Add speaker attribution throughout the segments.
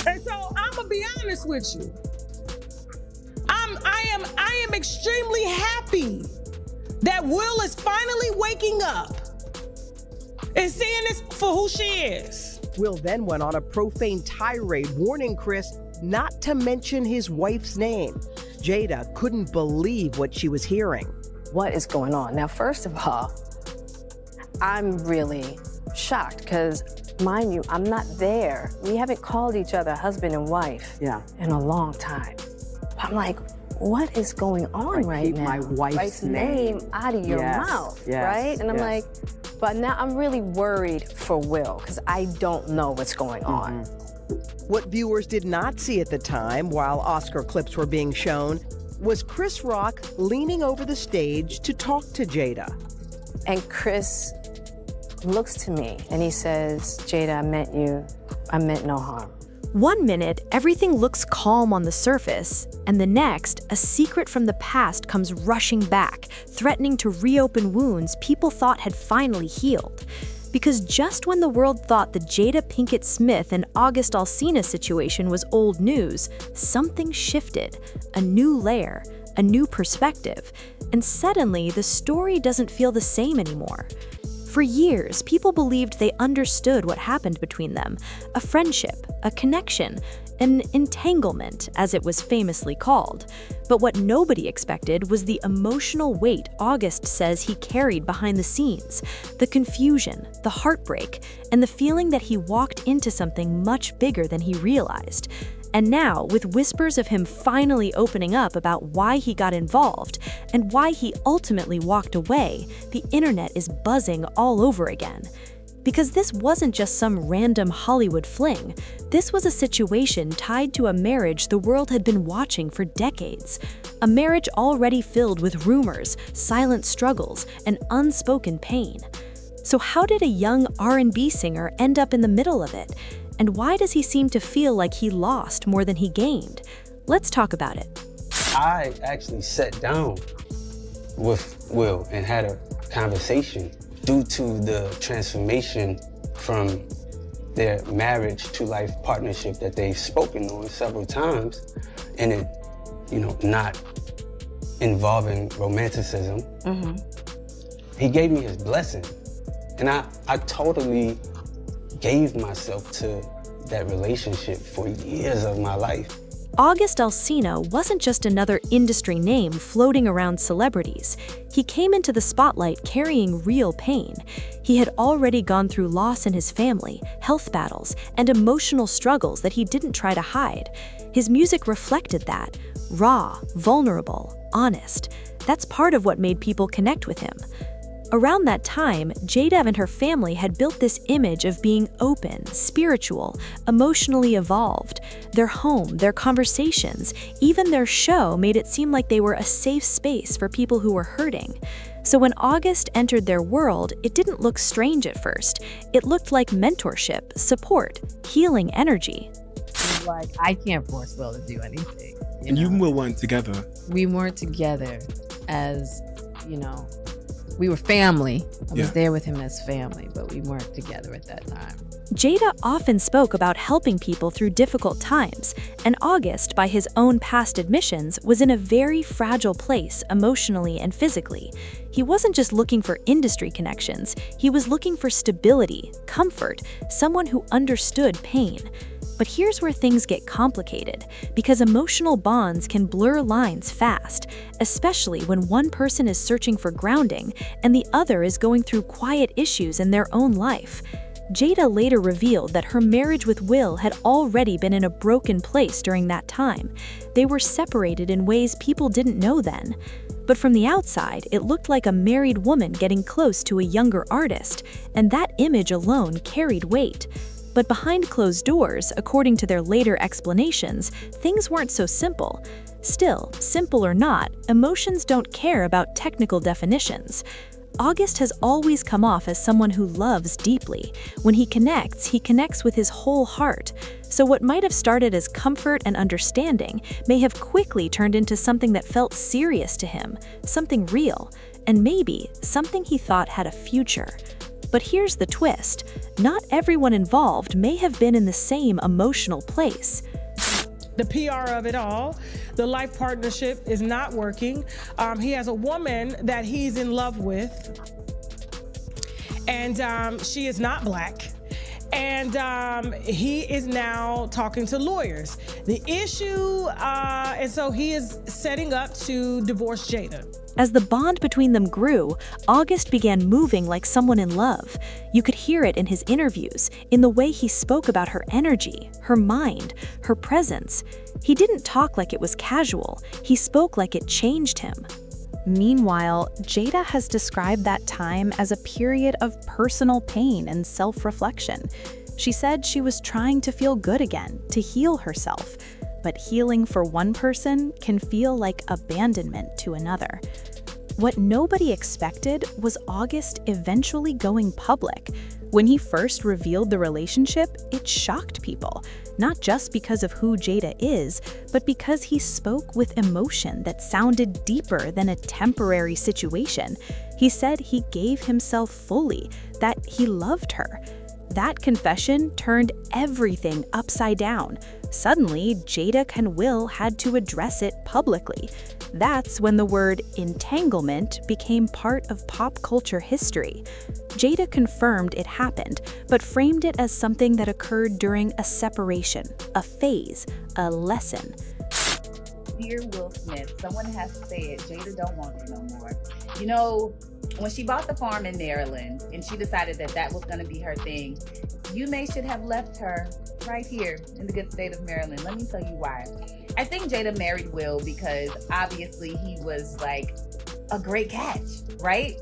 Speaker 1: And so I'm gonna be honest with you. I am extremely happy that Will is finally waking up and seeing this for who she is.
Speaker 2: Will then went on a profane tirade warning Chris not to mention his wife's name. Jada couldn't believe what she was hearing.
Speaker 3: What is going on? Now, first of all, I'm really shocked because, mind you, I'm not there. We haven't called each other husband and wife in a long time. I'm like, what is going on right
Speaker 2: keep
Speaker 3: now?
Speaker 2: my wife's name
Speaker 3: out of your mouth, right? And I'm like, but now I'm really worried for Will because I don't know what's going on.
Speaker 2: What viewers did not see at the time, while Oscar clips were being shown, was Chris Rock leaning over the stage to talk to Jada.
Speaker 3: And Chris looks to me and he says, Jada, I meant no harm.
Speaker 4: 1 minute, everything looks calm on the surface, and the next, a secret from the past comes rushing back, threatening to reopen wounds people thought had finally healed. Because just when the world thought the Jada Pinkett Smith and August Alsina situation was old news, something shifted, a new layer, a new perspective, and suddenly the story doesn't feel the same anymore. For years, people believed they understood what happened between them, a friendship, a connection, an entanglement, as it was famously called. But what nobody expected was the emotional weight August says he carried behind the scenes, the confusion, the heartbreak, and the feeling that he walked into something much bigger than he realized. And now, with whispers of him finally opening up about why he got involved and why he ultimately walked away, the internet is buzzing all over again. Because this wasn't just some random Hollywood fling. This was a situation tied to a marriage the world had been watching for decades. A marriage already filled with rumors, silent struggles, and unspoken pain. So how did a young R&B singer end up in the middle of it? And why does he seem to feel like he lost more than he gained? Let's talk about it.
Speaker 5: I actually sat down with Will and had a conversation due to the transformation from their marriage to life partnership that they've spoken on several times, and it, not involving romanticism. He gave me his blessing, and I totally gave myself to that relationship for years of my life.
Speaker 4: August Alsina wasn't just another industry name floating around celebrities. He came into the spotlight carrying real pain. He had already gone through loss in his family, health battles, and emotional struggles that he didn't try to hide. His music reflected that. Raw, vulnerable, honest. That's part of what made people connect with him. Around that time, Jada and her family had built this image of being open, spiritual, emotionally evolved. Their home, their conversations, even their show made it seem like they were a safe space for people who were hurting. So when August entered their world, it didn't look strange at first. It looked like mentorship, support, healing energy.
Speaker 6: Like, I can't force Will to do anything.
Speaker 7: And you and Will weren't together.
Speaker 6: We weren't together as, we were family. I was there with him as family, but we weren't together at that time.
Speaker 4: Jada often spoke about helping people through difficult times, and August, by his own past admissions, was in a very fragile place emotionally and physically. He wasn't just looking for industry connections, he was looking for stability, comfort, someone who understood pain. But here's where things get complicated, because emotional bonds can blur lines fast, especially when one person is searching for grounding and the other is going through quiet issues in their own life. Jada later revealed that her marriage with Will had already been in a broken place during that time. They were separated in ways people didn't know then. But from the outside, it looked like a married woman getting close to a younger artist, and that image alone carried weight. But behind closed doors, according to their later explanations, things weren't so simple. Still, simple or not, emotions don't care about technical definitions. August has always come off as someone who loves deeply. When he connects with his whole heart. So what might have started as comfort and understanding may have quickly turned into something that felt serious to him, something real, and maybe something he thought had a future. But here's the twist. Not everyone involved may have been in the same emotional place.
Speaker 1: The PR of it all, the life partnership is not working. He has a woman that he's in love with, and she is not Black. And he is now talking to lawyers. The issue, and so he is setting up to divorce Jada.
Speaker 4: As the bond between them grew, August began moving like someone in love. You could hear it in his interviews, in the way he spoke about her energy, her mind, her presence. He didn't talk like it was casual. He spoke like it changed him. Meanwhile, Jada has described that time as a period of personal pain and self-reflection. She said she was trying to feel good again, to heal herself. But healing for one person can feel like abandonment to another. What nobody expected was August eventually going public. When he first revealed the relationship, it shocked people, not just because of who Jada is, but because he spoke with emotion that sounded deeper than a temporary situation. He said he gave himself fully, that he loved her. That confession turned everything upside down. Suddenly, Jada and Will had to address it publicly. That's when the word entanglement became part of pop culture history. Jada confirmed it happened, but framed it as something that occurred during a separation, a phase, a lesson.
Speaker 7: Dear Will Smith, someone has to say it. Jada don't want you no more. You know, when she bought the farm in Maryland and she decided that that was going to be her thing, you should have left her right here in the good state of Maryland. Let me tell you why. I think Jada married Will because obviously he was like a great catch, right?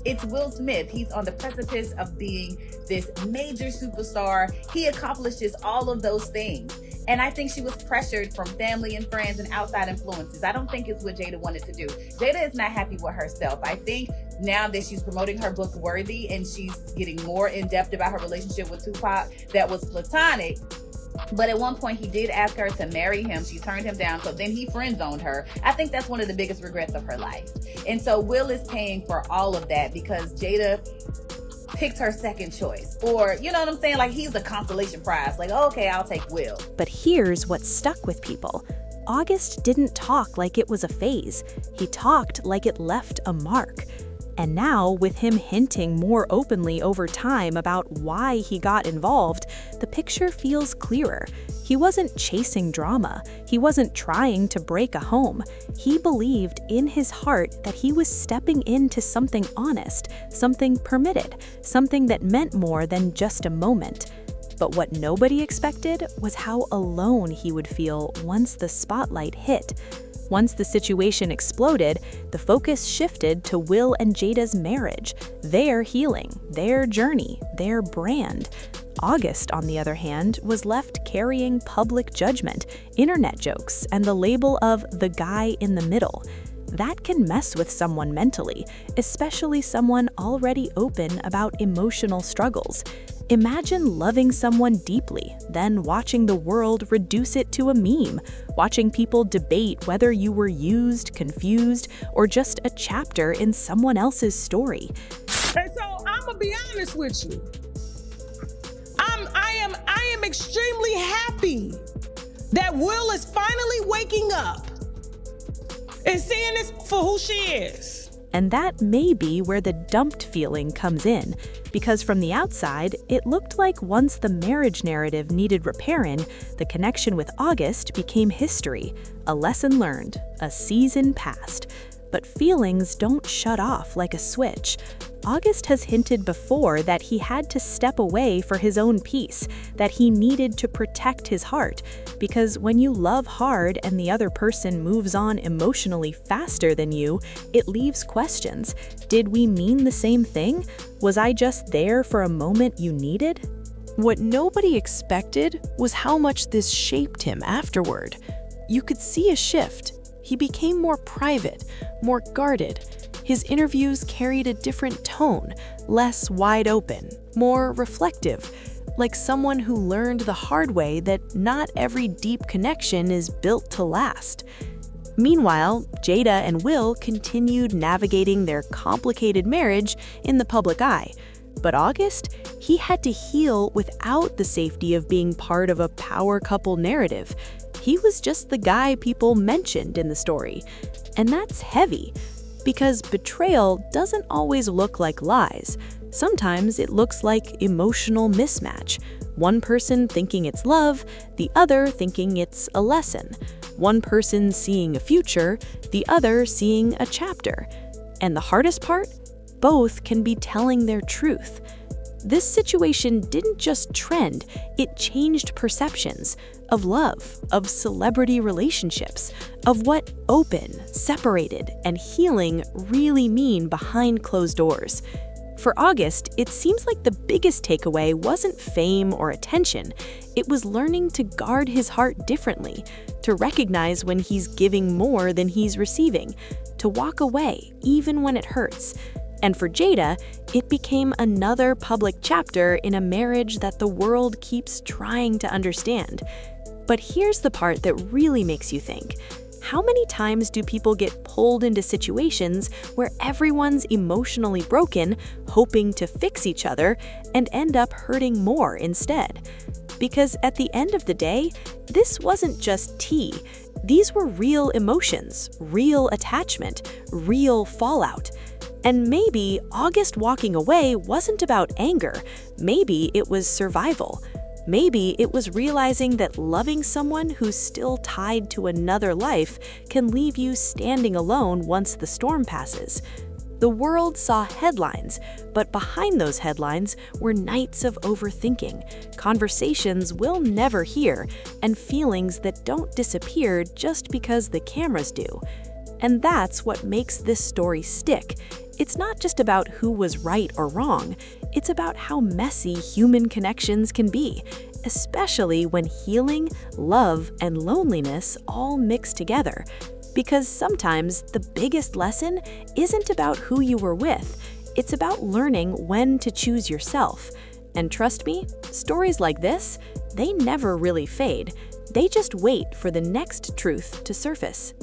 Speaker 7: It's Will Smith. He's on the precipice of being this major superstar. He accomplishes all of those things. And I think she was pressured from family and friends and outside influences. I don't think it's what Jada wanted to do. Jada is not happy with herself. I think now that she's promoting her book Worthy and she's getting more in depth about her relationship with Tupac that was platonic. But at one point he did ask her to marry him. She turned him down. So then he friend-zoned her. I think that's one of the biggest regrets of her life. And so Will is paying for all of that because Jada picked her second choice. Or, you know what I'm saying? Like, he's the consolation prize. Like, okay, I'll take Will.
Speaker 4: But here's what stuck with people. August didn't talk like it was a phase. He talked like it left a mark. And now, with him hinting more openly over time about why he got involved, the picture feels clearer. He wasn't chasing drama. He wasn't trying to break a home. He believed in his heart that he was stepping into something honest, something permitted, something that meant more than just a moment. But what nobody expected was how alone he would feel once the spotlight hit. Once the situation exploded, the focus shifted to Will and Jada's marriage, their healing, their journey, their brand. August, on the other hand, was left carrying public judgment, internet jokes, and the label of the guy in the middle. That can mess with someone mentally, especially someone already open about emotional struggles. Imagine loving someone deeply, then watching the world reduce it to a meme, watching people debate whether you were used, confused, or just a chapter in someone else's story.
Speaker 1: And so I'm gonna be honest with you. I am extremely happy that Will is finally waking up and seeing this for who she is.
Speaker 4: And that may be where the dumped feeling comes in, because from the outside, it looked like once the marriage narrative needed repairing, the connection with August became history, a lesson learned, a season passed. But feelings don't shut off like a switch. August has hinted before that he had to step away for his own peace, that he needed to protect his heart, because when you love hard and the other person moves on emotionally faster than you, it leaves questions. Did we mean the same thing? Was I just there for a moment you needed?
Speaker 8: What nobody expected was how much this shaped him afterward. You could see a shift. He became more private, more guarded. His interviews carried a different tone, less wide open, more reflective, like someone who learned the hard way that not every deep connection is built to last. Meanwhile, Jada and Will continued navigating their complicated marriage in the public eye.
Speaker 4: But August, he had to heal without the safety of being part of a power couple narrative. He was just the guy people mentioned in the story. And that's heavy, because betrayal doesn't always look like lies. Sometimes it looks like emotional mismatch. One person thinking it's love, the other thinking it's a lesson. One person seeing a future, the other seeing a chapter. And the hardest part? Both can be telling their truth. This situation didn't just trend, it changed perceptions of love, of celebrity relationships, of what open, separated, and healing really mean behind closed doors. For August, it seems like the biggest takeaway wasn't fame or attention. It was learning to guard his heart differently, to recognize when he's giving more than he's receiving, to walk away even when it hurts. And for Jada, it became another public chapter in a marriage that the world keeps trying to understand. But here's the part that really makes you think. How many times do people get pulled into situations where everyone's emotionally broken, hoping to fix each other, and end up hurting more instead? Because at the end of the day, this wasn't just tea. These were real emotions, real attachment, real fallout. And maybe August walking away wasn't about anger. Maybe it was survival. Maybe it was realizing that loving someone who's still tied to another life can leave you standing alone once the storm passes. The world saw headlines, but behind those headlines were nights of overthinking, conversations we'll never hear, and feelings that don't disappear just because the cameras do. And that's what makes this story stick. It's not just about who was right or wrong, it's about how messy human connections can be, especially when healing, love, and loneliness all mix together. Because sometimes the biggest lesson isn't about who you were with, it's about learning when to choose yourself. And trust me, stories like this, they never really fade. They just wait for the next truth to surface.